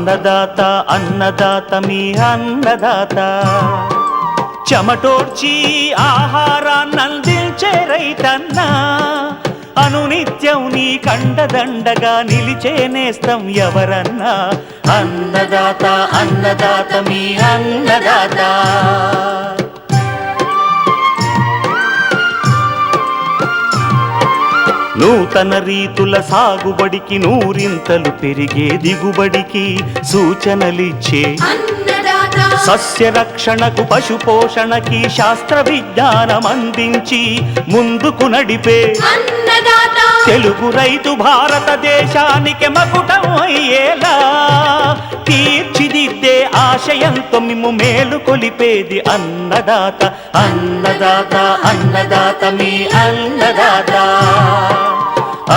అన్నదాత అన్నదాత మీ అన్నదాత చెమటోడ్చి ఆహారాన్నందించే రైతన్న అనునిత్యం నీ కండదండగా నిలిచే నేస్తం ఎవరన్నా అన్నదాత అన్నదాత మీ అన్నదాత. నూతన రీతుల సాగుబడికి నూరింతలు పెరిగే దిగుబడికి సూచనలిచ్చే సస్య రక్షణకు పశు పోషణకి శాస్త్ర విజ్ఞానం అందించి ముందుకు నడిపే తెలుగు రైతు భారతదేశానికి మకుటం అయ్యేలా తీర్చిదిద్దే ఆశయంతో మిమ్ము మేలు కొలిపేది అన్నదాత అన్నదాత అన్నదాత మీ అన్నదాత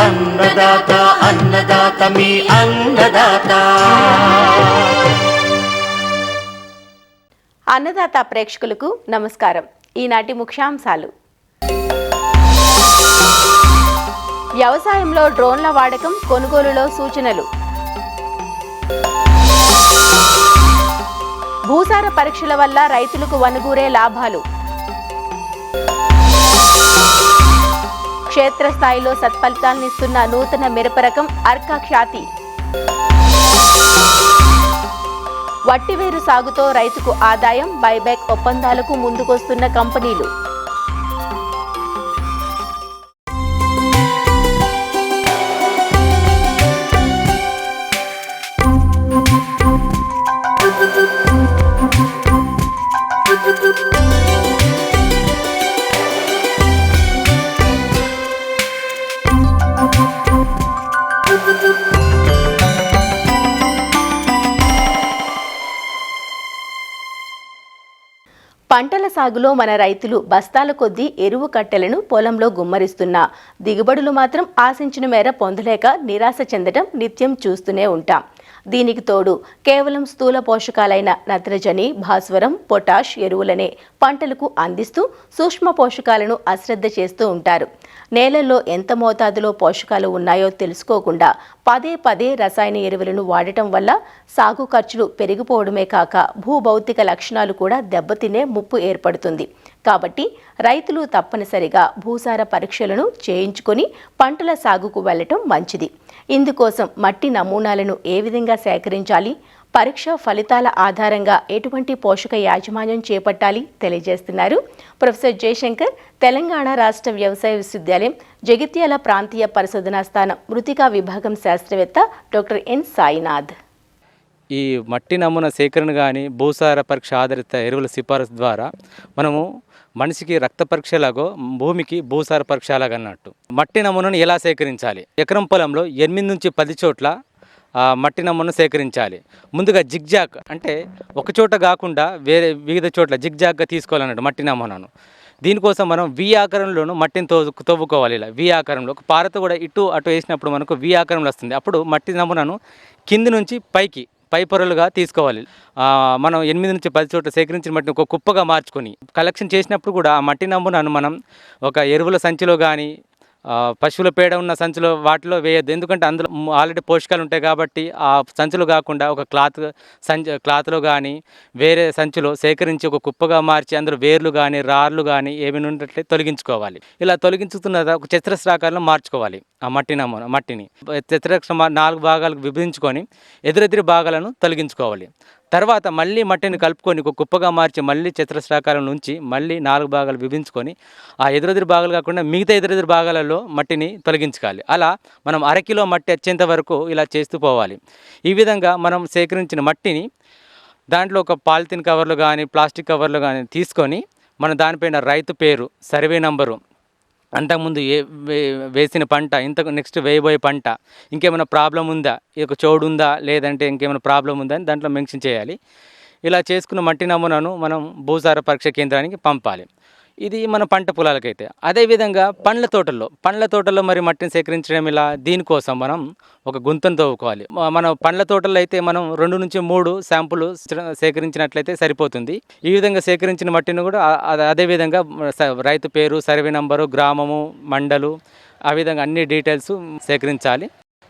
అన్నదాత అన్నదాత మీ అన్నదాత. అన్నదాత ప్రేక్షకులకు నమస్కారం. ఈనాటి ముఖ్యాంశాలు: వ్యవసాయంలో డ్రోన్ల వాడకం, కొనుగోలులో సూచనలు, భూసార పరీక్షల వల్ల రైతులకు వనుగూరే లాభాలు, క్షేత్రస్థాయిలో సత్ఫలితాలనిస్తున్న నూతన మిరప రకం అర్కా ఖ్యాతి, వట్టివేరు సాగుతో రైతుకు ఆదాయం, బైబ్యాక్ ఒప్పందాలకు ముందుకొస్తున్న కంపెనీలు. పంటల సాగులో మన రైతులు బస్తాల కొద్దీ ఎరువు కట్టెలను పొలంలో గుమ్మరిస్తున్నా దిగుబడులు మాత్రం ఆశించిన మేర పొందలేక నిరాశ చెందడం నిత్యం చూస్తూనే ఉంటాం. దీనికి తోడు కేవలం స్థూల పోషకాలైన నత్రజని, భాస్వరం, పొటాష్ ఎరువులనే పంటలకు అందిస్తూ సూక్ష్మ పోషకాలను అశ్రద్ధ చేస్తూ ఉంటారు. నేలల్లో ఎంత మోతాదులో పోషకాలు ఉన్నాయో తెలుసుకోకుండా పదే పదే రసాయన ఎరువులను వాడటం వల్ల సాగు ఖర్చులు పెరిగిపోవడమే కాక భూభౌతిక లక్షణాలు కూడా దెబ్బతినే ముప్పు ఏర్పడుతుంది. కాబట్టి రైతులు తప్పనిసరిగా భూసార పరీక్షలను చేయించుకొని పంటల సాగుకు వెళ్లటం మంచిది. ఇందుకోసం మట్టి నమూనాలను ఏ విధంగా సేకరించాలి, పరీక్ష ఫలితాల ఆధారంగా ఎటువంటి పోషక యాజమాన్యం చేపట్టాలి తెలియజేస్తున్నారు ప్రొఫెసర్ జయశంకర్, తెలంగాణ రాష్ట్ర వ్యవసాయ విశ్వవిద్యాలయం జగిత్యాల ప్రాంతీయ పరిశోధనా స్థానం మృతికా విభాగం శాస్త్రవేత్త డాక్టర్ ఎన్ సాయినాథ్. ఈ మట్టి నమూనా సేకరణ కానీ భూసార పరీక్ష ఆధారిత ఎరువుల సిఫారసు ద్వారా మనము మనిషికి రక్త పరీక్షలాగో భూమికి భూసార పరీక్ష అన్నట్టు మట్టి నమూనాను ఎలా సేకరించాలి. ఎకరం పొలంలో 8 నుంచి 10 చోట్ల మట్టి నమూనాను సేకరించాలి. ముందుగా జిగ్జాగ్ అంటే ఒక చోట కాకుండా వివిధ చోట్ల జిగ్జాగ్గా తీసుకోవాలన్నట్టు మట్టి నమూనాను. దీనికోసం మనం వి ఆకారంలోనూ మట్టిని తవ్వుకోవాలి. ఇలా వి ఆకారంలో ఒక పారతో కూడా ఇటు అటు వేసినప్పుడు మనకు వి ఆకారంలో వస్తుంది. అప్పుడు మట్టి నమూనాను కింది నుంచి పై పొరలుగా తీసుకోవాలి. మనం 8 నుంచి 10 చోట్ల సేకరించిన మట్టిని ఒక కుప్పగా మార్చుకొని కలెక్షన్ చేసినప్పుడు కూడా ఆ మట్టి నమూనాను మనం ఒక ఎరువుల సంచిలో కానీ పశువుల పేడ ఉన్న సంచులో వాటిలో వేయద్దు. ఎందుకంటే అందులో ఆల్రెడీ పోషకాలు ఉంటాయి కాబట్టి ఆ సంచులు కాకుండా ఒక క్లాత్లో కానీ వేరే సంచులో సేకరించి ఒక కుప్పగా మార్చి అందులో వేర్లు కానీ రాళ్ళు కానీ ఏమైనా ఉన్నట్లయితే తొలగించుకోవాలి. ఇలా తొలగించుతున్న ఒక చతురస్రాకారంలో మార్చుకోవాలి. ఆ మట్టిని చతురస్ర 4 భాగాలకు విభజించుకొని ఎదురెదురు భాగాలను తొలగించుకోవాలి. తర్వాత మళ్ళీ మట్టిని కలుపుకొని ఒక కుప్పగా మార్చి మళ్ళీ చతురస్రాకారం నుంచి మళ్ళీ 4 భాగాలు విభజించుకొని ఆ ఎదురెదురు భాగాలు కాకుండా మిగతా ఎదురెదురు భాగాలలో మట్టిని తొలగించుకోవాలి. అలా మనం అరకిలో మట్టి వచ్చేంత వరకు ఇలా చేస్తూ పోవాలి. ఈ విధంగా మనం సేకరించిన మట్టిని దాంట్లో ఒక పాలిథిన్ కవర్లు కానీ ప్లాస్టిక్ కవర్లు కానీ తీసుకొని మనం దానిపైన రైతు పేరు, సర్వే నంబరు, అంతకుముందు వేసిన పంట, నెక్స్ట్ వేయబోయే పంట, ఇంకేమైనా ప్రాబ్లం ఉందా, ఒక చోడు ఉందా, లేదంటే ఇంకేమైనా ప్రాబ్లం ఉందా అని దాంట్లో మెన్షన్ చేయాలి. ఇలా చేసుకున్న మట్టి నమూనాను మనం భూసార పరీక్ష కేంద్రానికి పంపాలి. ఇది మన పంట పొలాలకైతే. అదేవిధంగా పండ్ల తోటల్లో మరి మట్టిని సేకరించడం ఇలా, దీనికోసం మనం ఒక గుంతను తవ్వుకోవాలి. మన పండ్ల తోటల్లో అయితే మనం 2 నుంచి 3 శాంపుల్ సేకరించినట్లయితే సరిపోతుంది. ఈ విధంగా సేకరించిన మట్టిని కూడా అదేవిధంగా రైతు పేరు, సర్వే నంబరు, గ్రామము, మండలు, ఆ విధంగా అన్ని డీటెయిల్స్ సేకరించాలి.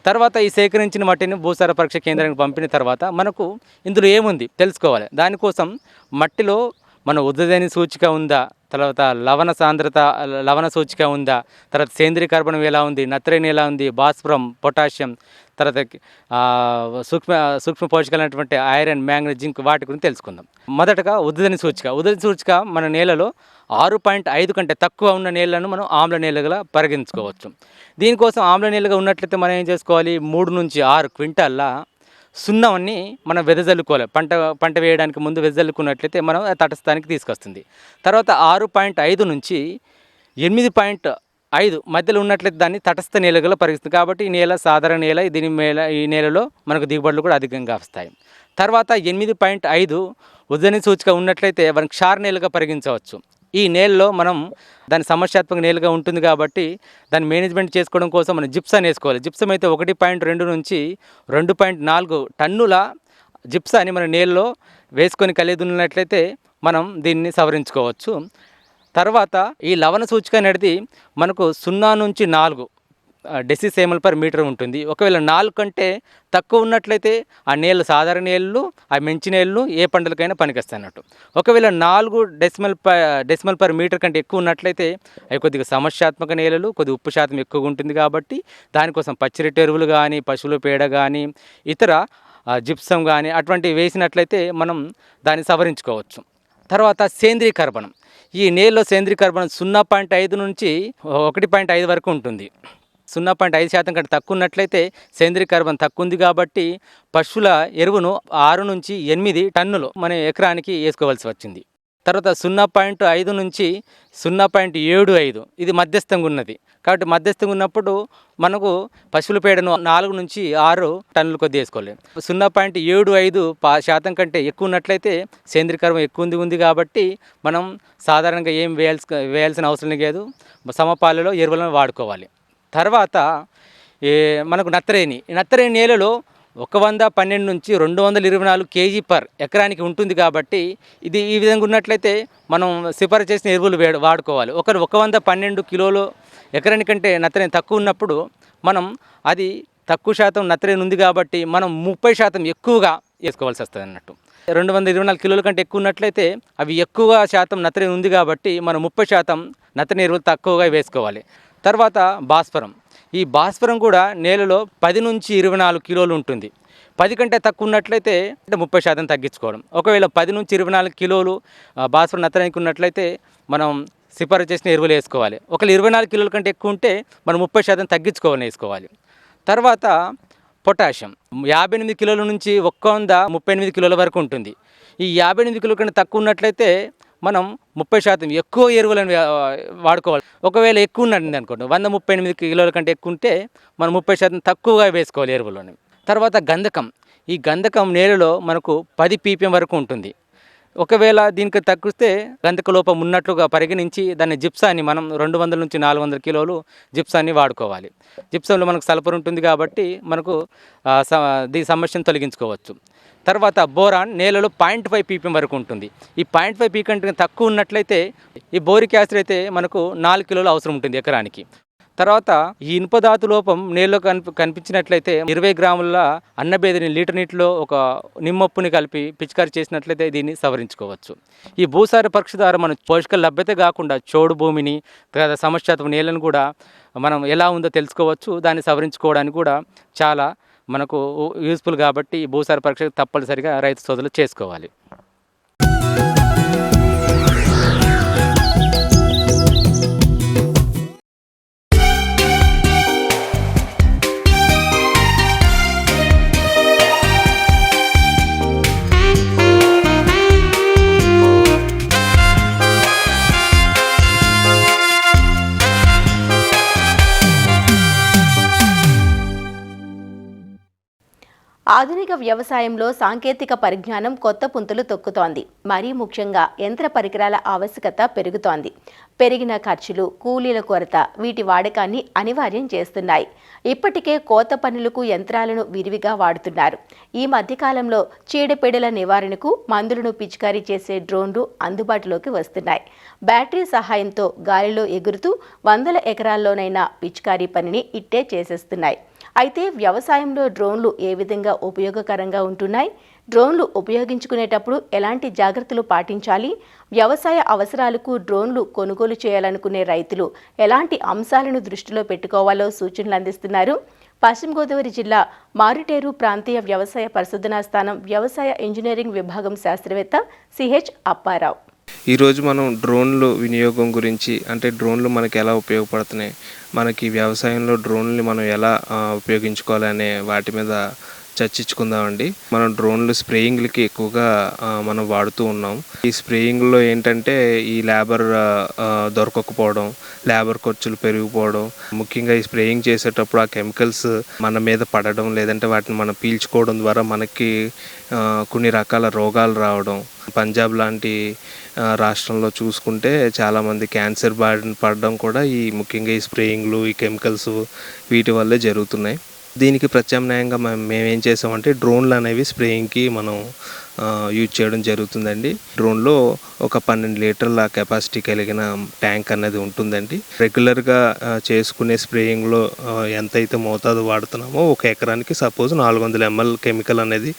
తర్వాత ఈ సేకరించిన మట్టిని భూసార పరీక్ష కేంద్రానికి పంపిన తర్వాత మనకు ఇందులో ఏముంది తెలుసుకోవాలి. దానికోసం మట్టిలో మన ఉదజని సూచిక ఉందా, తర్వాత లవణ సూచిక ఉందా, తర్వాత సేంద్రీయ కర్బనం ఎలా ఉంది, నత్రజని ఎలా ఉంది, భాస్వరం, పొటాషియం, తర్వాత సూక్ష్మ పోషకాలైనటువంటి ఐరన్, మ్యాంగనీస్, జింక్ వాటి గురించి తెలుసుకుందాం. మొదటగా ఉదజని సూచిక మన నేలలో 6.5 కంటే తక్కువ ఉన్న నేలను మనం ఆమ్ల నేలగా పరిగణించుకోవచ్చు. దీనికోసం ఆమ్ల నేలగా ఉన్నట్లయితే మనం ఏం చేసుకోవాలి, 3 నుంచి 6 క్వింటాల్ల సున్నాన్ని మనం వెదజల్లుకోవాలి. పంట వేయడానికి ముందు వెదజల్లుకున్నట్లయితే మనం తటస్థానికి తీసుకొస్తుంది. తర్వాత 6.5 నుంచి 8.5 మధ్యలో ఉన్నట్లయితే దాన్ని తటస్థ నేలగా పరిగణిస్తుంది. కాబట్టి ఈ నేల సాధారణ నేల, ఈ నేలలో మనకు దిగుబడులు కూడా అధికంగా వస్తాయి. తర్వాత 8.5 ఉదజని సూచిక ఉన్నట్లయితే మనం క్షార నేలగా పరిగణించవచ్చు. ఈ నేలలో మనం దాని సమస్యాత్మక నేలగా ఉంటుంది కాబట్టి దాన్ని మేనేజ్మెంట్ చేసుకోవడం కోసం మనం జిప్సాన్ని వేసుకోవాలి. జిప్సం అయితే 1.2 నుంచి 2.4 టన్నుల జిప్సాన్ని మన నేలలో వేసుకొని కలిదున్నట్లయితే మనం దీన్ని సవరించుకోవచ్చు. తర్వాత ఈ లవణ సూచిక అనేది మనకు 0 నుంచి 4 డెసిసేమల్ పర్ మీటర్ ఉంటుంది. ఒకవేళ 4 కంటే తక్కువ ఉన్నట్లయితే ఆ నేళ్ళు సాధారణ నేళ్ళు, ఆ మంచి నేళ్ళు ఏ పంటలకైనా పనికొస్తాయి అన్నట్టు. ఒకవేళ 4 డెసిమల్ పర్ మీటర్ కంటే ఎక్కువ ఉన్నట్లయితే అవి కొద్దిగా సమస్యాత్మక నేలలు, కొద్దిగా ఉప్పు శాతం ఎక్కువగా ఉంటుంది. కాబట్టి దానికోసం పచ్చిరొట్ట ఎరువులు కానీ, పశువుల పేడ కానీ, ఇతర జిప్సం కానీ అటువంటివి వేసినట్లయితే మనం దాన్ని సవరించుకోవచ్చు. తర్వాత సేంద్రీయ కర్బనం. ఈ నేలలో సేంద్రీయ కర్బనం 0.5 నుంచి 1.5 వరకు ఉంటుంది. 0.5% కంటే తక్కువ ఉన్నట్లయితే సేంద్రీయ కర్బనం తక్కువ ఉంది కాబట్టి పశువుల ఎరువును 6 నుంచి 8 టన్నులు మన ఎకరానికి వేసుకోవాల్సి వచ్చింది. తర్వాత 0.5 నుంచి 0.75 ఇది మధ్యస్థంగా ఉన్నది. కాబట్టి మధ్యస్థంగా ఉన్నప్పుడు మనకు పశువుల పేడను 4 నుంచి 6 టన్నుల కొద్ది వేసుకోవాలి. 0.75% కంటే ఎక్కువ ఉన్నట్లయితే సేంద్రీయ కర్బనం ఎక్కువ ఉంది కాబట్టి మనం సాధారణంగా ఏం వేయాల్సిన అవసరం లేదు, సమపాలలో ఎరువులను వాడుకోవాలి. తర్వాత మనకు నత్రజని నేలలో 112 నుంచి 224 kg పర్ ఎకరానికి ఉంటుంది. కాబట్టి ఇది ఈ విధంగా ఉన్నట్లయితే మనం సిఫారసు చేసిన ఎరువులు వాడుకోవాలి. 112 కిలోలు ఎకరాని కంటే నత్రజని తక్కువ ఉన్నప్పుడు మనం అది తక్కువ శాతం నత్రజని ఉంది కాబట్టి మనం 30% ఎక్కువగా వేసుకోవాల్సి వస్తుంది అన్నట్టు. 224 కిలోల కంటే ఎక్కువ ఉన్నట్లయితే అవి ఎక్కువ శాతం నత్రజని ఉంది కాబట్టి మనం 30% నత్రజని ఎరువులు తక్కువగా వేసుకోవాలి. తర్వాత భాస్వరం. ఈ భాస్వరం కూడా నేలలో 10 నుంచి 24 కిలోలు ఉంటుంది. 10 కంటే తక్కువ ఉన్నట్లయితే 30% తగ్గించుకోవడం. ఒకవేళ 10 నుంచి 24 కిలోలు భాస్వరం నత్రజనికి ఉన్నట్లయితే మనం సిఫారసు చేసిన ఎరువులు వేసుకోవాలి. ఒకవేళ 24 కిలోల కంటే ఎక్కువ ఉంటే మనం 30% వేసుకోవాలి. తర్వాత పొటాషియం 58 కిలోల నుంచి 138 కిలోల వరకు ఉంటుంది. ఈ 58 కిలోల కంటే తక్కువ ఉన్నట్లయితే మనం 30% ఎక్కువ ఎరువులను వాడుకోవాలి. ఒకవేళ ఎక్కువ ఉన్నది అనుకోండి 138 కిలోల కంటే ఎక్కువ ఉంటే మనం 30% తక్కువగా వేసుకోవాలి ఎరువులను. తర్వాత గంధకం. ఈ గంధకం నేలలో మనకు 10 ppm వరకు ఉంటుంది. ఒకవేళ దీనికి తగ్గిస్తే గంధక లోపం ఉన్నట్లుగా పరిగణించి దాన్ని జిప్సాన్ని మనం 200 నుంచి 400 కిలోలు జిప్సాన్ని వాడుకోవాలి. జిప్సంలో మనకు సల్ఫర్ ఉంటుంది కాబట్టి మనకు దీని సమస్యను తొలగించుకోవచ్చు. తర్వాత బోరాన్ నేలలో 0.5 ppm వరకు ఉంటుంది. ఈ 0.5 ppm కంటే తక్కువ ఉన్నట్లయితే ఈ బోరిక్ యాసిడ్ అయితే మనకు 4 కిలోలు అవసరం ఉంటుంది ఎకరానికి. తర్వాత ఈ ఇనుపధాతు లోపం నేలలో కనిపించినట్లయితే 20 గ్రాముల అన్నబేదిని లీటర్ నీటిలో ఒక నిమ్మప్పుని కలిపి పిచికారి చేసినట్లయితే దీన్ని సవరించుకోవచ్చు. ఈ భూసార పరీక్ష ద్వారా మనం పోషకాల లభ్యత కాకుండా చోడు భూమిని, లేదా సమస్యాత్మక నేలను కూడా మనం ఎలా ఉందో తెలుసుకోవచ్చు. దాన్ని సవరించుకోవడానికి కూడా చాలా మనకు యూస్ఫుల్ కాబట్టి ఈ భూసార పరీక్ష తప్పనిసరిగా రైతు సోదరులు చేసుకోవాలి. ఆధునిక వ్యవసాయంలో సాంకేతిక పరిజ్ఞానం కొత్త పుంతలు తొక్కుతోంది. మరీ ముఖ్యంగా యంత్ర పరికరాల ఆవశ్యకత పెరుగుతోంది. పెరిగిన ఖర్చులు, కూలీల కొరత వీటి వాడకాన్ని అనివార్యం చేస్తున్నాయి. ఇప్పటికే కోత పనులకు యంత్రాలను విరివిగా వాడుతున్నారు. ఈ మధ్యకాలంలో చీడపీడల నివారణకు మందులను పిచికారీ చేసే డ్రోన్లు అందుబాటులోకి వస్తున్నాయి. బ్యాటరీ సహాయంతో గాలిలో ఎగురుతూ 100 ఎకరాల్లోనైనా పిచికారీ పనిని ఇట్టే చేసేస్తున్నాయి. అయితే వ్యవసాయంలో డ్రోన్లు ఏ విధంగా ఉపయోగకరంగా ఉంటున్నాయి, డ్రోన్లు ఉపయోగించుకునేటప్పుడు ఎలాంటి జాగ్రత్తలు పాటించాలి, వ్యవసాయ అవసరాలకు డ్రోన్లు కొనుగోలు చేయాలనుకునే రైతులు ఎలాంటి అంశాలను దృష్టిలో పెట్టుకోవాలో సూచనలు అందిస్తున్నారు పశ్చిమ గోదావరి జిల్లా మారుటేరు ప్రాంతీయ వ్యవసాయ పరిశోధనా స్థానం వ్యవసాయ ఇంజనీరింగ్ విభాగం శాస్త్రవేత్త సిహెచ్ అప్పారావు. ఈరోజు మనం డ్రోన్లు వినియోగం గురించి, అంటే డ్రోన్లు మనకి ఎలా ఉపయోగపడుతున్నాయి, మనకి వ్యవసాయంలో డ్రోన్లు మనం ఎలా ఉపయోగించుకోవాలనే వాటి మీద చర్చించుకుందామండి. మనం డ్రోన్లు స్ప్రేయింగ్లకి ఎక్కువగా మనం వాడుతూ ఉన్నాం. ఈ స్ప్రేయింగ్లో ఏంటంటే ఈ లేబర్ దొరకకపోవడం, లేబర్ ఖర్చులు పెరిగిపోవడం, ముఖ్యంగా ఈ స్ప్రేయింగ్ చేసేటప్పుడు ఆ కెమికల్స్ మన మీద పడడం, లేదంటే వాటిని మనం పీల్చుకోవడం ద్వారా మనకి కొన్ని రకాల రోగాలు రావడం. పంజాబ్ లాంటి రాష్ట్రంలో చూసుకుంటే చాలామంది క్యాన్సర్ బారిన పడడం కూడా ఈ ముఖ్యంగా ఈ స్ప్రేయింగ్లు, ఈ కెమికల్స్ వీటి వల్లే జరుగుతున్నాయి. దీనికి ప్రత్యామ్నాయంగా మేమేం చేసామంటే డ్రోన్లు అనేవి స్ప్రేయింగ్కి మనం యూజ్ చేయడం జరుగుతుందండి. డ్రోన్లో ఒక 12 లీటర్ల కెపాసిటీ కలిగిన ట్యాంక్ అనేది ఉంటుందండి. రెగ్యులర్గా చేసుకునే స్ప్రేయింగ్లో ఎంతైతే మోతాదు వాడుతున్నామో ఒక ఎకరానికి సపోజ్ 400 ml కెమికల్ అనేది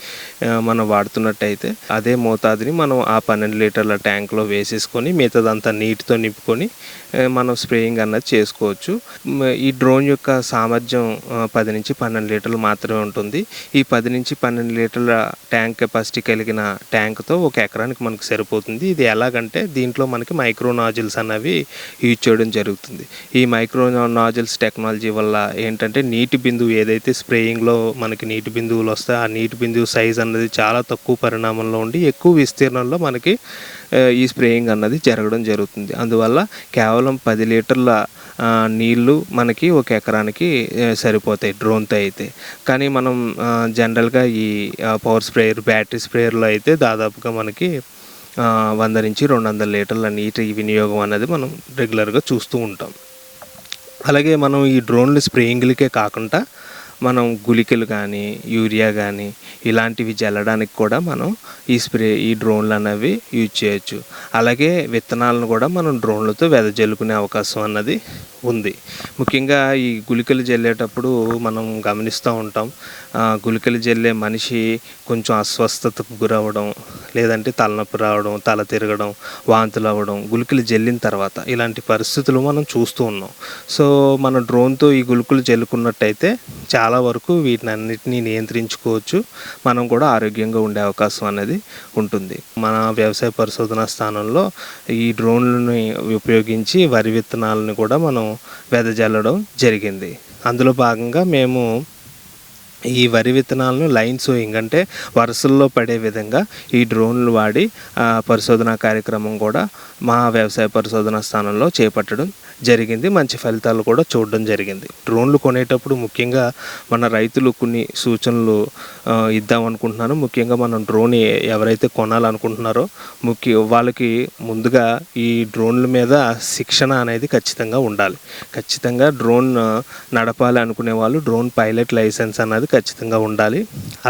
మనం వాడుతున్నట్టయితే అదే మోతాదుని మనం ఆ 12 లీటర్ల ట్యాంక్లో వేసేసుకొని మిగతాదంతా నీటితో నింపుకొని మనం స్ప్రేయింగ్ అన్నది చేసుకోవచ్చు. ఈ డ్రోన్ యొక్క సామర్థ్యం 10 నుంచి 12 లీటర్లు మాత్రమే ఉంటుంది. ఈ 10 నుంచి 12 లీటర్ల ట్యాంక్ కెపాసిటీ కలిగిన ట్యాంక్తో ఒక ఎకరానికి మనకు సరిపోతుంది. ఇది ఎలాగంటే దీంట్లో మనకి మైక్రో నాజిల్స్ అనేవి యూజ్ చేయడం జరుగుతుంది. ఈ మైక్రో నాజిల్స్ టెక్నాలజీ వల్ల ఏంటంటే నీటి బిందువు ఏదైతే స్ప్రేయింగ్లో మనకి నీటి బిందువులు వస్తాయో ఆ నీటి బిందువు సైజ్ అన్నది చాలా తక్కువ పరిమాణంలో ఉండి ఎక్కువ విస్తీర్ణంలో మనకి ఈ స్ప్రేయింగ్ అన్నది జరగడం జరుగుతుంది. అందువల్ల కేవలం 10 లీటర్ల నీళ్ళు మనకి ఒక ఎకరానికి సరిపోతాయి డ్రోన్తో అయితే. కానీ మనం జనరల్గా ఈ పవర్ స్ప్రేయర్, బ్యాటరీ స్ప్రేయర్లో అయితే దాదాపుగా మనకి 100 నుంచి 200 లీటర్ల నీటి వినియోగం అనేది మనం రెగ్యులర్గా చూస్తూ ఉంటాం. అలాగే మనం ఈ డ్రోన్లు స్ప్రేయింగ్లకే కాకుండా మనం గుళికలు కానీ, యూరియా కానీ ఇలాంటివి జల్లడానికి కూడా మనం ఈ డ్రోన్లు అనేవి యూజ్ చేయొచ్చు. అలాగే విత్తనాలను కూడా మనం డ్రోన్లతో వెదజల్లుకునే అవకాశం అన్నది ఉంది. ముఖ్యంగా ఈ గుళికలు జల్లేటప్పుడు మనం గమనిస్తూ ఉంటాం, గుళికలు జల్లే మనిషి కొంచెం అస్వస్థతకు గురవడం, లేదంటే తలనొప్పి రావడం, తల తిరగడం, వాంతులు అవ్వడం గుళికలు జల్లిన తర్వాత ఇలాంటి పరిస్థితులు మనం చూస్తూ ఉన్నాం. సో మన డ్రోన్తో ఈ గుళికలు జల్లుకున్నట్టయితే చాలా వరకు వీటిని అన్నిటినీ నియంత్రించుకోవచ్చు. మనం కూడా ఆరోగ్యంగా ఉండే అవకాశం అనేది ఉంటుంది. మన వ్యవసాయ పరిశోధనా స్థానంలో ఈ డ్రోన్లని ఉపయోగించి వరి విత్తనాలను కూడా మనం వెదజల్లడం జరిగింది. అందులో భాగంగా మేము ఈ వరి విత్తనాలను లైన్ సోయింగ్ అంటే వరుసల్లో పడే విధంగా ఈ డ్రోన్లు వాడి పరిశోధనా కార్యక్రమం కూడా మా వ్యవసాయ పరిశోధనా స్థానంలో చేపట్టడం జరిగింది. మంచి ఫలితాలు కూడా చూడడం జరిగింది. డ్రోన్లు కొనేటప్పుడు ముఖ్యంగా మన రైతులు కొన్ని సూచనలు ఇద్దామనుకుంటున్నాను. ముఖ్యంగా మనం డ్రోన్ ఎవరైతే కొనాలనుకుంటున్నారో వాళ్ళకి ముందుగా ఈ డ్రోన్ల మీద శిక్షణ అనేది ఖచ్చితంగా ఉండాలి. ఖచ్చితంగా డ్రోన్ నడపాలి అనుకునే వాళ్ళు డ్రోన్ పైలట్ లైసెన్స్ అన్నది ఖచ్చితంగా ఉండాలి.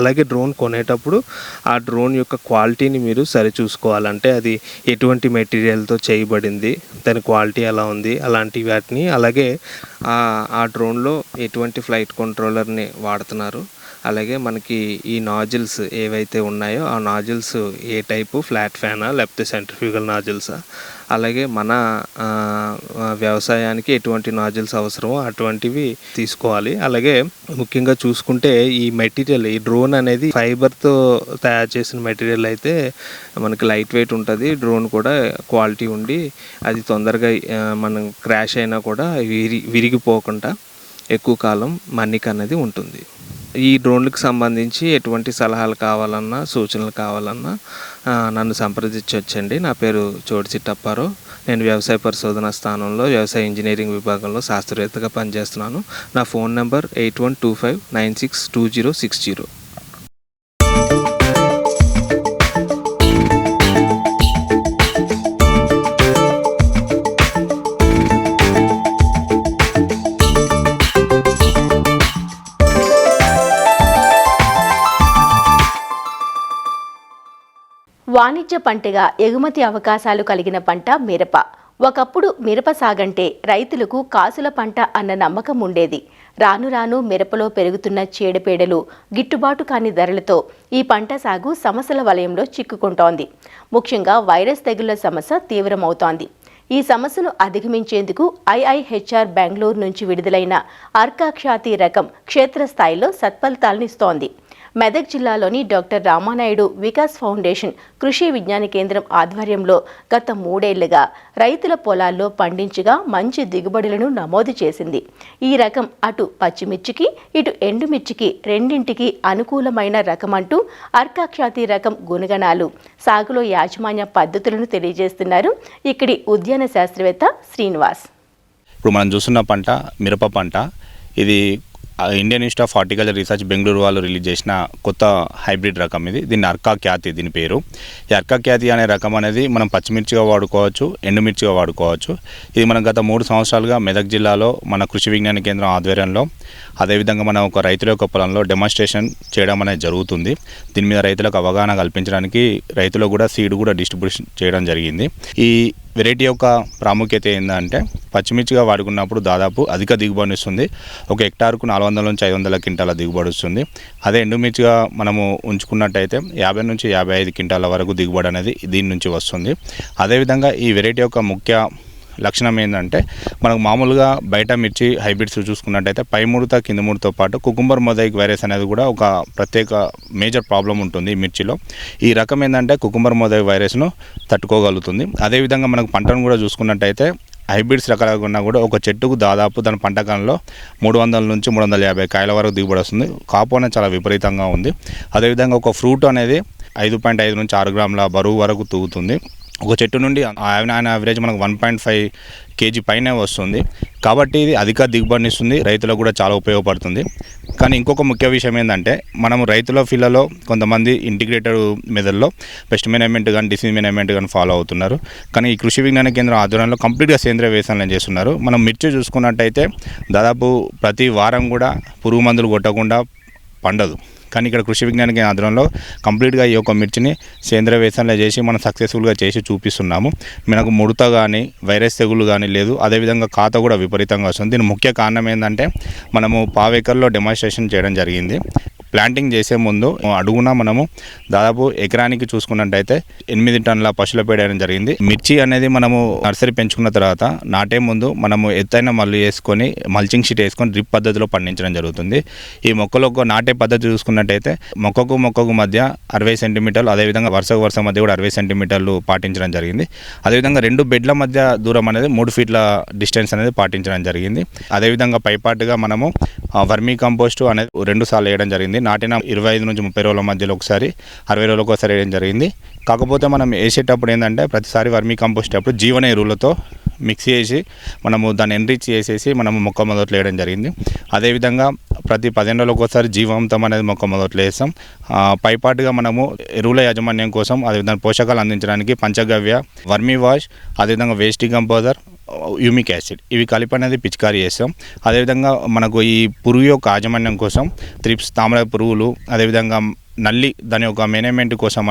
అలాగే డ్రోన్ కొనేటప్పుడు ఆ డ్రోన్ యొక్క క్వాలిటీని మీరు సరిచూసుకోవాలంటే అది ఎటువంటి మెటీరియల్తో చేయబడింది, దాని క్వాలిటీ ఎలా ఉంది, అలాంటి వాటిని, అలాగే ఆ డ్రోన్లో ఎటువంటి ఫ్లైట్ కంట్రోలర్ని వాడుతున్నారు, అలాగే మనకి ఈ నాజిల్స్ ఏవైతే ఉన్నాయో ఆ నాజిల్స్ ఏ టైపు, ఫ్లాట్ ఫ్యానా లేకపోతే సెంట్రిఫ్యూగల్ నాజిల్సా, అలాగే మన వ్యవసాయానికి ఎటువంటి నాజిల్స్ అవసరమో అటువంటివి తీసుకోవాలి. అలాగే ముఖ్యంగా చూసుకుంటే ఈ మెటీరియల్, ఈ డ్రోన్ అనేది ఫైబర్తో తయారు చేసిన మెటీరియల్ అయితే మనకి లైట్ వెయిట్ ఉంటుంది. డ్రోన్ కూడా క్వాలిటీ ఉండి అది తొందరగా మనం క్రాష్ అయినా కూడా విరిగిపోకుండా ఎక్కువ కాలం మన్నిక అనేది ఉంటుంది. ఈ డ్రోన్లకు సంబంధించి ఎటువంటి సలహాలు కావాలన్నా, సూచనలు కావాలన్నా నన్ను సంప్రదించవచ్చండి. నా పేరు చోడిసిట్టి అప్పారావు. నేను వ్యవసాయ పరిశోధన స్థానంలో వ్యవసాయ ఇంజనీరింగ్ విభాగంలో శాస్త్రవేత్తగా పనిచేస్తున్నాను. నా ఫోన్ నెంబర్ 8125962060. వాణిజ్య పంటగా ఎగుమతి అవకాశాలు కలిగిన పంట మిరప. ఒకప్పుడు మిరప సాగంటే రైతులకు కాసుల పంట అన్న నమ్మకం ఉండేది. రాను రాను మిరపలో పెరుగుతున్న చీడపీడలు, గిట్టుబాటు కాని ధరలతో ఈ పంట సాగు సమస్యల వలయంలో చిక్కుకుంటోంది. ముఖ్యంగా వైరస్ తెగుళ్ల సమస్య తీవ్రమవుతోంది. ఈ సమస్యను అధిగమించేందుకు IIHR బెంగళూరు నుంచి విడుదలైన అర్కా ఖ్యాతి రకం క్షేత్రస్థాయిలో సత్ఫలితాలనిస్తోంది. మెదక్ జిల్లాలోని డాక్టర్ రామానాయుడు వికాస్ ఫౌండేషన్ కృషి విజ్ఞాన కేంద్రం ఆధ్వర్యంలో గత 3 ఏళ్లుగా రైతుల పొలాల్లో పండించగా మంచి దిగుబడులను నమోదు చేసింది. ఈ రకం అటు పచ్చిమిర్చికి ఇటు ఎండుమిర్చికి రెండింటికి అనుకూలమైన రకమంటూ అర్కా ఖ్యాతి రకం గుణగణాలు, సాగులో యాజమాన్య పద్ధతులను తెలియజేస్తున్నారు ఇక్కడి ఉద్యాన శాస్త్రవేత్త శ్రీనివాస్. ఇప్పుడు మనం చూస్తున్న పంట మిరప పంట. ఇది Indian institute of horticulture research Bengaluru వాళ్ళు రిలీజ్ చేసిన కొత్త హైబ్రిడ్ రకం ఇది. దీన్ని అర్కా ఖ్యాతి దీని పేరు. ఈ అర్కా ఖ్యాతి అనే రకం అనేది మనం పచ్చిమిర్చిగా వాడుకోవచ్చు, ఎండుమిర్చిగా వాడుకోవచ్చు. ఇది మనం గత 3 సంవత్సరాలుగా మెదక్ జిల్లాలో మన కృషి విజ్ఞాన కేంద్రం ఆధ్వర్యంలో, అదేవిధంగా మనం ఒక రైతుల యొక్క పొలంలో డెమాన్స్ట్రేషన్ చేయడం అనేది జరుగుతుంది. దీని మీద రైతులకు అవగాహన కల్పించడానికి రైతులకు కూడా సీడ్ కూడా డిస్ట్రిబ్యూషన్ చేయడం జరిగింది. ఈ వెరైటీ యొక్క ప్రాముఖ్యత ఏంటంటే పచ్చిమిర్చిగా వాడుకున్నప్పుడు దాదాపు అధిక దిగుబడి ఇస్తుంది. ఒక హెక్టార్కు 400 నుంచి 500 క్వింటాల దిగుబడి వస్తుంది. అదే ఎండుమిర్చిగా మనము ఉంచుకున్నట్టయితే 50 నుంచి 55 క్వింటాల వరకు దిగుబడి అనేది దీని నుంచి వస్తుంది. అదేవిధంగా ఈ వెరైటీ యొక్క ముఖ్య లక్షణం ఏంటంటే మనకు మామూలుగా బయట మిర్చి హైబ్రిడ్స్ చూసుకున్నట్టయితే పై ముడత కింద ముడతతో పాటు కుకుంబర్ మొజాయిక్ వైరస్ అనేది కూడా ఒక ప్రత్యేక మేజర్ ప్రాబ్లం ఉంటుంది మిర్చిలో. ఈ రకం ఏంటంటే కుకుంబర్ మొజాయిక్ వైరస్ను తట్టుకోగలుగుతుంది. అదేవిధంగా మనకు పంటను కూడా చూసుకున్నట్టయితే హైబ్రిడ్స్ రకాలుగా ఉన్నా కూడా ఒక చెట్టుకు దాదాపు దాని పంటకాలంలో 300 నుంచి 350 కాయల వరకు దిగుబడి వస్తుంది. కాపు అనేది చాలా విపరీతంగా ఉంది. అదేవిధంగా ఒక ఫ్రూట్ అనేది 5.5 నుంచి 6 గ్రాముల బరువు వరకు తూగుతుంది. ఒక చెట్టు నుండి యావరేజ్ మనకు 1.5 kg పైనే వస్తుంది. కాబట్టి ఇది అధిక దిగుబడిని ఇస్తుంది, రైతులకు కూడా చాలా ఉపయోగపడుతుంది. కానీ ఇంకొక ముఖ్య విషయం ఏంటంటే మనము రైతుల ఫీల్డ్లో కొంతమంది ఇంటిగ్రేటెడ్ మెథడ్లో పెస్ట్ మేనేజ్మెంట్ కానీ డిసీజ్ మేనేజ్మెంట్ కానీ ఫాలో అవుతున్నారు. కానీ ఈ కృషి విజ్ఞాన కేంద్రం ఆధ్వర్యంలో కంప్లీట్గా సేంద్రియ వ్యవసాయం చేస్తున్నారు. మనం మిర్చి చూసుకున్నట్టయితే దాదాపు ప్రతి వారం కూడా పురుగు మందులు కొట్టకుండా పండదు. కానీ ఇక్కడ కృషి విజ్ఞాన కేంద్రం ఆధ్వర్యంలో కంప్లీట్గా ఈ యొక్క మిర్చిని సేంద్రియ వ్యవసాయంలో చేసి మనం సక్సెస్ఫుల్గా చేసి చూపిస్తున్నాము. మనకు ముడత కానీ వైరస్ తెగులు కానీ లేదు. అదేవిధంగా ఖాతా కూడా విపరీతంగా వస్తుంది. దీని ముఖ్య కారణం ఏంటంటే మనము పావేకర్లో డెమాన్స్ట్రేషన్ చేయడం జరిగింది. ప్లాంటింగ్ చేసే ముందు అడుగున మనము దాదాపు ఎకరానికి చూసుకున్నట్టయితే 8 టన్నుల పశువుల పేడ వేయడం జరిగింది. మిర్చి అనేది మనము నర్సరీ పెంచుకున్న తర్వాత నాటే ముందు మనము ఎత్తైన మల్లు వేసుకొని మల్చింగ్ షీట్ వేసుకొని డ్రిప్ పద్ధతిలో పండించడం జరుగుతుంది. ఈ మొక్కలకు నాటే పద్ధతి చూసుకున్నట్టయితే మొక్కకు మధ్య 60 సెంటీమీటర్లు, అదేవిధంగా వరుస మధ్య కూడా 60 సెంటీమీటర్లు పాటించడం జరిగింది. అదేవిధంగా 2 బెడ్ల మధ్య దూరం అనేది 3 ఫీట్ల డిస్టెన్స్ అనేది పాటించడం జరిగింది. అదేవిధంగా పైపాటుగా మనము వర్మీ కంపోస్ట్ అనేది 2 సార్లు వేయడం జరిగింది. నాటిన 25 నుంచి 30 రోజుల మధ్యలో ఒకసారి, 60 రోజులకు ఒకసారి వేయడం జరిగింది. కాకపోతే మనం వేసేటప్పుడు ఏంటంటే ప్రతిసారి వర్మీ కంపోస్ట్ అప్పుడు జీవన ఎరువులతో మిక్స్ చేసి మనము దాన్ని ఎన్రిచ్ చేసేసి మనము మొక్క మొదట్లో వేయడం జరిగింది. అదేవిధంగా ప్రతి 15 రోజులకు ఒకసారి జీవామృతం అనేది మొక్క మొదట్లో వేస్తాం. పైపాటుగా మనము ఎరువుల యాజమాన్యం కోసం అదేవిధంగా పోషకాలు అందించడానికి పంచగవ్య, వర్మీ వాష్, అదేవిధంగా వేస్ట్ కంపోజర్, యూమిక్ యాసిడ్ ఇవి కలిపి అనేది పిచికారీ చేస్తాం. అదేవిధంగా మనకు ఈ పురుగు యొక్క యాజమాన్యం కోసం త్రిప్స్, తామర పురుగులు, అదేవిధంగా నల్లి దాని యొక్క మేనేజ్మెంట్ కోసం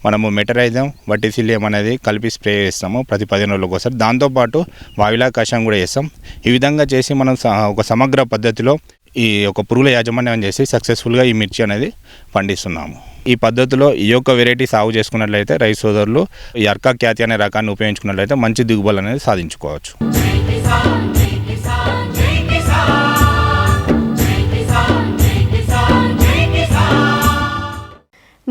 మనము మెటరైజం, వటిసిలియం అనేది కలిపి స్ప్రే చేస్తాము ప్రతి 15 రోజులకు ఒకసారి. దాంతోపాటు వాయులా కషాయం కూడా చేస్తాం. ఈ విధంగా చేసి మనం ఒక సమగ్ర పద్ధతిలో ఈ యొక్క పురుగుల యాజమాన్యం చేసి సక్సెస్ఫుల్గా ఈ మిర్చి అనేది పండిస్తున్నాము. ఈ పద్ధతిలో ఈ యొక్క వెరైటీ సాగు చేసుకున్నట్లయితే రైతు సోదరులు ఈ అర్కా ఖ్యాతి అనే రకాన్ని ఉపయోగించుకున్నట్లయితే మంచి దిగుబడులు అనేది సాధించుకోవచ్చు.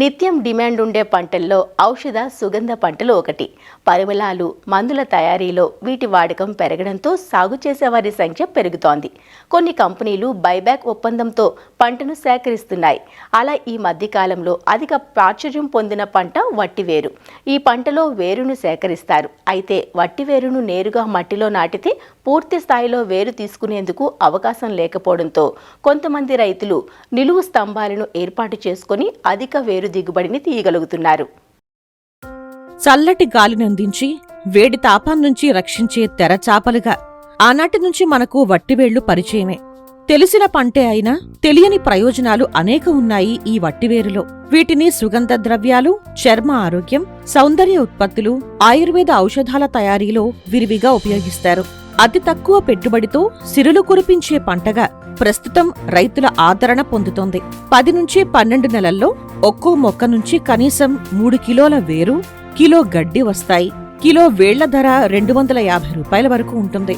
నిత్యం డిమాండ్ ఉండే పంటల్లో ఔషధ సుగంధ పంటలు ఒకటి. పరిమళాలు, మందుల తయారీలో వీటి వాడకం పెరగడంతో సాగు చేసేవారి సంఖ్య పెరుగుతోంది. కొన్ని కంపెనీలు బైబ్యాక్ ఒప్పందంతో పంటను సేకరిస్తున్నాయి. అలా ఈ మధ్యకాలంలో అధిక ప్రాచుర్యం పొందిన పంట వట్టివేరు. ఈ పంటలో వేరును సేకరిస్తారు. అయితే వట్టివేరును నేరుగా మట్టిలో నాటితే పూర్తి స్థాయిలో వేరు తీసుకునేందుకు అవకాశం లేకపోవడంతో కొంతమంది రైతులు నిలువు స్తంభాలను ఏర్పాటు చేసుకుని అధిక వేరు దిగుబడిని తీయగలుగుతున్నారు. చల్లటి గాలినందించి వేడి తాపాన్నుంచి రక్షించే తెరచాపలుగా ఆనాటి నుంచి మనకు వట్టివేళ్లు పరిచయమే. తెలిసిన పంటే అయినా తెలియని ప్రయోజనాలు అనేక ఉన్నాయి ఈ వట్టివేరులో. వీటిని సుగంధ ద్రవ్యాలు, చర్మ ఆరోగ్యం, సౌందర్య ఉత్పత్తులు, ఆయుర్వేద ఔషధాల తయారీలో విరివిగా ఉపయోగిస్తారు. అతి తక్కువ పెట్టుబడితో సిరులు కురిపించే పంటగా ప్రస్తుతం రైతుల ఆదరణ పొందుతోంది. 10 నుంచి 12 నెలల్లో ఒక్కో మొక్క నుంచి కనీసం 3 కిలోల వేరు, కిలో గడ్డి వస్తాయి. కిలో వేళ్ల ధర 250 రూపాయల వరకు ఉంటుంది.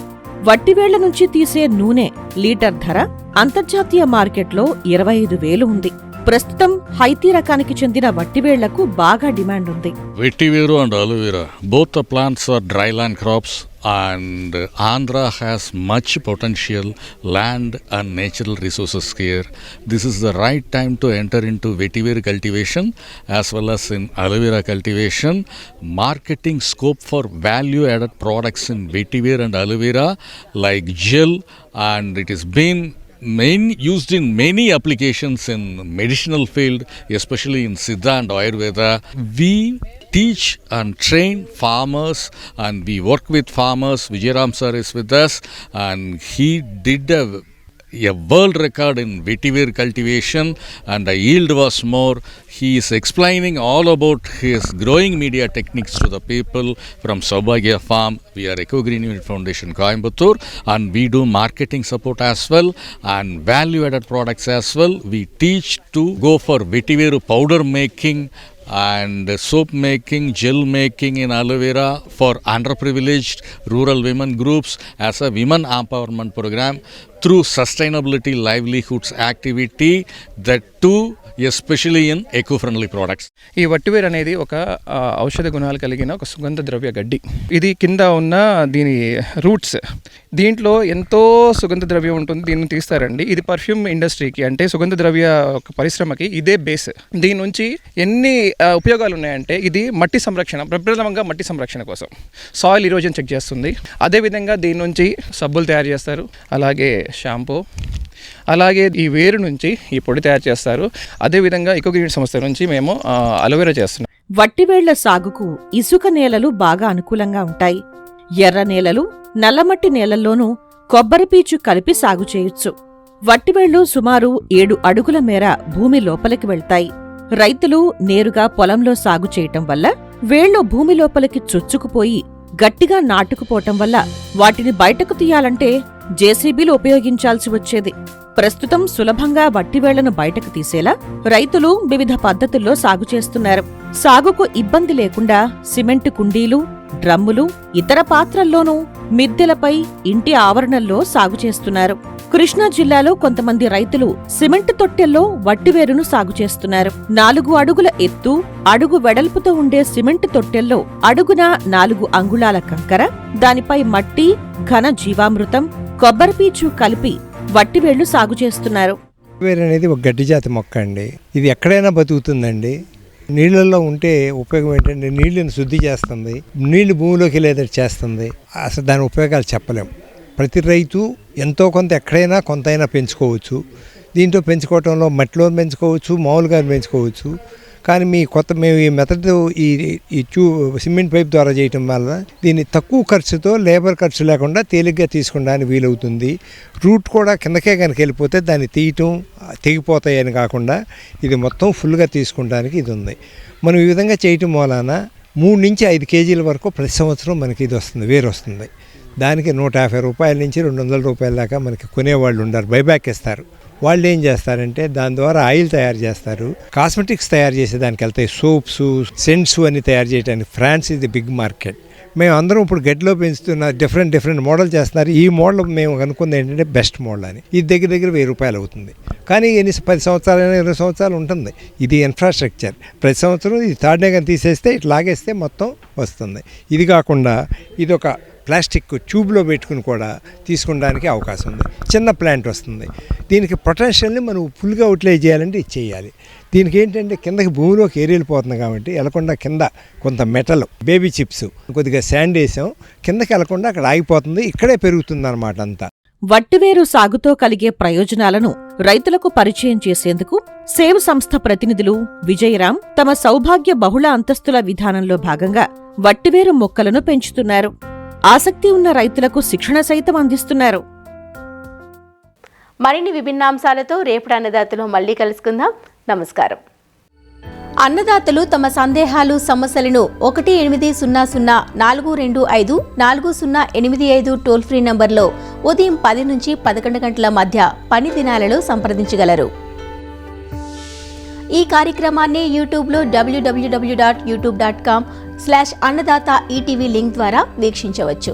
వట్టివేళ్ల నుంచి తీసే నూనె లీటర్ ధర అంతర్జాతీయ మార్కెట్లో 25,000 ఉంది. ప్రస్తుతం హైతీ రకానికి చెందిన వట్టివేళ్లకు బాగా డిమాండ్ ఉంది. Vetiver and aloe vera, both the plants are dryland crops, and Andhra has much potential land and natural resources here. This is the right time to enter into vetiver cultivation as well as in aloe vera cultivation. Marketing scope for value added products in vetiver and aloe vera like gel, and it has been used in many applications in medicinal field, especially in Siddha and Ayurveda. We teach and train farmers and we work with farmers. Vijayaram sir is with us and he did a world record in vetiver cultivation and the yield was more. He is explaining all about his growing media techniques to the people from Saubhagya Farm. We are Eco Green Unit Foundation Coimbatore and we do marketing support as well and value added products as well. We teach to go for vetiver powder making and soap making, gel making in aloe vera for underprivileged rural women groups as a women empowerment program through sustainability livelihoods activity, that too especially in eco friendly products. ఈ వట్టివేర్ అనేది ఒక ఔషధ గుణాలు కలిగిన ఒక సుగంధ ద్రవ్య గడ్డి. ఇది కింద ఉన్న దీని రూట్స్, దీంట్లో ఎంతో సుగంధ ద్రవ్యం ఉంటుంది. దీన్ని తీస్తారండి. ఇది పర్ఫ్యూమ్ ఇండస్ట్రీకి అంటే సుగంధ ద్రవ్య పరిశ్రమకి ఇదే బేస్. దీని నుంచి ఎన్ని ఉపయోగాలు ఉన్నాయంటే ఇది మట్టి సంరక్షణ, ప్రప్రథమంగా మట్టి సంరక్షణ కోసం సాయిల్ ఇరోజన్ చెక్ చేస్తుంది. అదేవిధంగా దీని నుంచి సబ్బులు తయారు చేస్తారు, అలాగే షాంపూ, అలాగే ఈ వేరు నుంచి ఈ పొడి తయారు చేస్తారు. అదేవిధంగా ఎకో గ్రీన్ సంస్థ నుంచి మేము అలోవెరా చేస్తున్నాం. వట్టివేళ్ల సాగుకు ఇసుక నేలలు బాగా అనుకూలంగా ఉంటాయి. ఎర్ర నేలలు, నల్లమట్టి నేలల్లోనూ కొబ్బరి పీచు కలిపి సాగు చేయొచ్చు. వట్టివేళ్లు సుమారు 7 అడుగుల మేర భూమి లోపలికి వెళ్తాయి. రైతులు నేరుగా పొలంలో సాగు చేయటం వల్ల వేళ్లు భూమి లోపలికి చొచ్చుకుపోయి గట్టిగా నాటుకుపోవటం వల్ల వాటిని బయటకు తీయాలంటే జేసీబీలు ఉపయోగించాల్సి వచ్చేది. ప్రస్తుతం సులభంగా వట్టివేళ్లను బయటకు తీసేలా రైతులు వివిధ పద్ధతుల్లో సాగు చేస్తున్నారు. సాగుకు ఇబ్బంది లేకుండా సిమెంటు కుండీలు, డ్రమ్ములు, ఇతర పాత్రల్లోనూ మిద్దెలపై, ఇంటి ఆవరణల్లో సాగు చేస్తున్నారు. కృష్ణా జిల్లాలో కొంతమంది రైతులు సిమెంటు తొట్టెల్లో వట్టివేరును సాగు చేస్తున్నారు. 4 అడుగుల ఎత్తు, అడుగు వెడల్పుతో ఉండే సిమెంటు తొట్టెల్లో అడుగున 4 అంగుళాల కంకర, దానిపై మట్టి, ఘన జీవామృతం, కొబ్బరిపీచు కలిపి వట్టివేళ్లు సాగు చేస్తున్నారు. వట్టివేరు అనేది ఒక గడ్డి జాతి మొక్క అండి. ఇది ఎక్కడైనా బతుకుతుందండి. నీళ్ళల్లో ఉంటే ఉపయోగం ఏంటంటే నీళ్ళని శుద్ధి చేస్తుంది, నీళ్లు భూమిలోకి వెళ్ళేటట్టు చేస్తుంది. అసలు దాని ఉపయోగాలు చెప్పలేం. ప్రతి రైతు ఎంతో కొంత ఎక్కడైనా కొంతైనా పెంచుకోవచ్చు. దీంట్లో పెంచుకోవటంలో మట్టిలో పెంచుకోవచ్చు, మామూలుగా పెంచుకోవచ్చు. కానీ మేము ఈ మెథడ్ ఈ సిమెంట్ పైప్ ద్వారా చేయటం వల్ల దీన్ని తక్కువ ఖర్చుతో, లేబర్ ఖర్చు లేకుండా తేలిగ్గా తీసుకోవడానికి వీలవుతుంది. రూట్ కూడా కిందకే కనుక వెళ్ళిపోతే దాన్ని తీయటం, తెగిపోతాయని కాకుండా ఇది మొత్తం ఫుల్గా తీసుకుంటానికి ఇది ఉంది. మనం ఈ విధంగా చేయటం వలన 3 నుంచి 5 కేజీల వరకు ప్రతి సంవత్సరం మనకి ఇది వస్తుంది, వేరు వస్తుంది. దానికి 150 రూపాయల నుంచి 200 రూపాయల దాకా మనకి కొనేవాళ్ళు ఉండరు, బైబ్యాక్ ఇస్తారు. వాళ్ళు ఏం చేస్తారంటే దాని ద్వారా ఆయిల్ తయారు చేస్తారు, కాస్మెటిక్స్ తయారు చేసేదానికి వెళ్తాయి, సోప్స్, సెంట్స్ అని తయారు చేయడానికి. ఫ్రాన్స్ ఇది బిగ్ మార్కెట్. మేము అందరం ఇప్పుడు గడ్డిలో పెంచుతున్న డిఫరెంట్ మోడల్ చేస్తున్నారు. ఈ మోడల్ మేము అనుకుంది ఏంటంటే బెస్ట్ మోడల్ అని. ఇది దగ్గర 1000 రూపాయలు అవుతుంది. కానీ 10 సంవత్సరాలైనా 20 సంవత్సరాలు ఉంటుంది. ఇది ఇన్ఫ్రాస్ట్రక్చర్. ప్రతి సంవత్సరం ఇది తాడినే కానీ తీసేస్తే ఇట్లా లాగేస్తే మొత్తం వస్తుంది. ఇది కాకుండా ఇది ఒక ప్లాస్టిక్ ట్యూబ్లో పెట్టుకుని కూడా తీసుకోవడానికి అవకాశం ఉంది. చిన్న ప్లాంట్ వస్తుంది. దీనికి పొటెన్షియల్ని మనం ఫుల్గా యూటిలైజ్ చేయాలంటే ఇది చేయాలి. దీనికి ఏంటంటే కిందకి భూమిలోకి ఏరిపోతుంది కాబట్టి వెళ్లకుండా కింద కొంత మెటల్, బేబీ చిప్స్, కొద్దిగా శాండ్ వేసాం, కిందకి వెళ్లకుండా అక్కడ ఆగిపోతుంది. ఇక్కడే పెరుగుతుంది అన్నమాట అంతా. వట్టివేరు సాగుతో కలిగే ప్రయోజనాలను రైతులకు పరిచయం చేసేందుకు సేవ్ సంస్థ ప్రతినిధులు విజయరాం తమ సౌభాగ్య బహుళ అంతస్తుల విధానంలో భాగంగా వట్టివేరు మొక్కలను పెంచుతున్నారు. ఆసక్తి ఉన్న రైతులకు శిక్షణ సైతం అందిస్తున్నారు. మరిన్ని విభిన్నాంశాలతో రేపటి అన్నదాతలో మళ్ళీ కలుసుకుందాం. నమస్కారం. అన్నదాతలు తమ సందేహాలు సమస్యలను 18004254085 టోల్ ఫ్రీ నంబర్లో ఉదయం 10 నుంచి 11 గంటల మధ్య పని దినాలలో సంప్రదించగలరు. ఈ కార్యక్రమాన్ని యూట్యూబ్లో www.youtube.com/annadata ETV లింక్ ద్వారా వీక్షించవచ్చు.